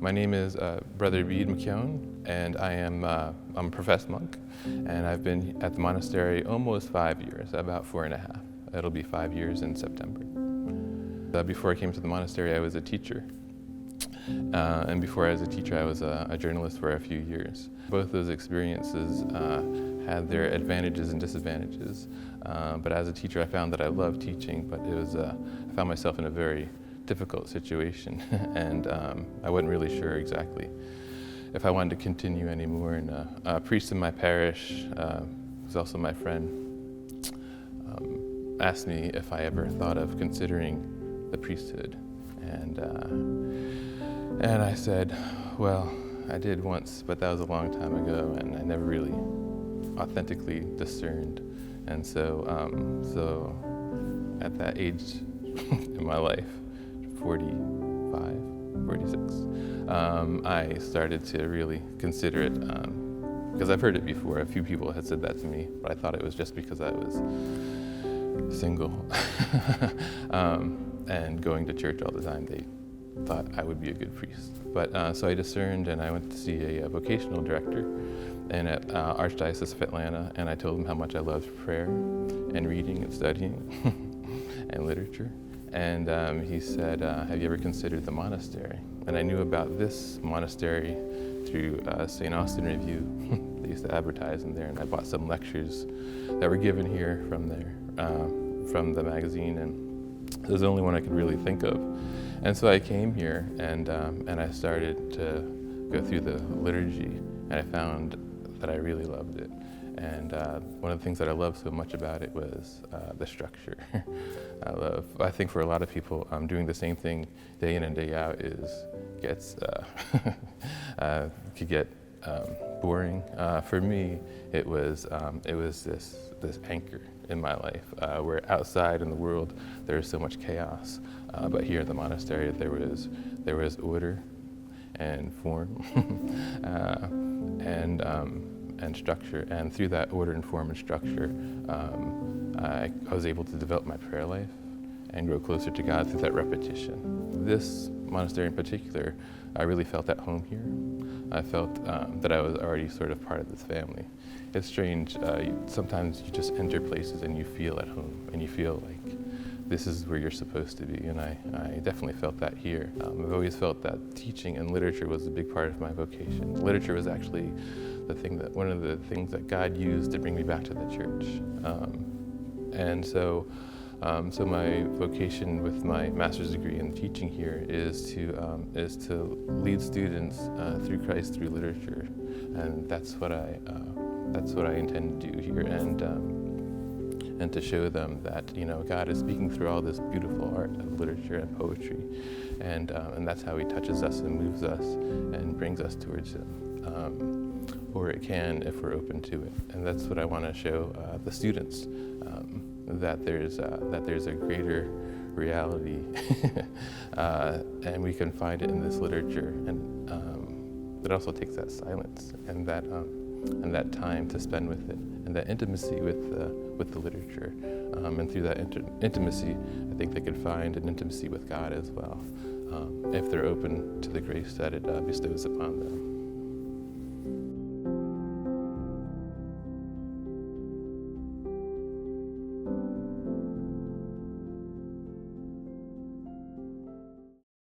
My name is Brother Bede Mckeon, and I'm a professed monk, and I've been at the monastery almost 5 years, about 4.5. It'll be 5 years in September. Before I came to the monastery, I was a teacher. And before I was a teacher, I was a journalist for a few years. Both those experiences had their advantages and disadvantages. But as a teacher, I found that I loved teaching, but I found myself in a very difficult situation, and I wasn't really sure exactly if I wanted to continue anymore. And a priest in my parish, who's also my friend, asked me if I ever thought of considering the priesthood, and I said, well, I did once, but that was a long time ago, and I never really authentically discerned. And so at that age in my life, 45, 46, I started to really consider it, because I've heard it before. A few people had said that to me, but I thought it was just because I was single and going to church all the time. They thought I would be a good priest. But so I discerned, and I went to see a vocational director at Archdiocese of Atlanta, and I told him how much I loved prayer and reading and studying and literature. And he said, have you ever considered the monastery? And I knew about this monastery through St. Austin Review. They used to advertise in there, and I bought some lectures that were given here from the magazine, and it was the only one I could really think of. And so I came here, and I started to go through the liturgy, and I found that I really loved it. And one of the things that I loved so much about it was the structure. I think for a lot of people, doing the same thing day in and day out could get boring. For me, it was this anchor in my life, where outside in the world there is so much chaos, but here in the monastery there was order and form and structure, and through that order and form and structure, I was able to develop my prayer life and grow closer to God through that repetition. This monastery in particular, I really felt at home here. I felt that I was already sort of part of this family. It's strange, sometimes you just enter places and you feel at home, and you feel like this is where you're supposed to be, and I definitely felt that here. I've always felt that teaching and literature was a big part of my vocation. Literature was actually one of the things that God used to bring me back to the church. So my vocation with my master's degree in teaching here is to lead students through Christ through literature, and that's what I intend to do here, and to show them that God is speaking through all this beautiful art of literature and poetry, and that's how He touches us and moves us and brings us towards Him, or it can if we're open to it. And that's what I want to show the students, that there's a greater reality, and we can find it in this literature, and it also takes that silence and that time to spend with it, and that intimacy with the literature, and through that intimacy, I think they could find an intimacy with God as well, if they're open to the grace that it bestows upon them.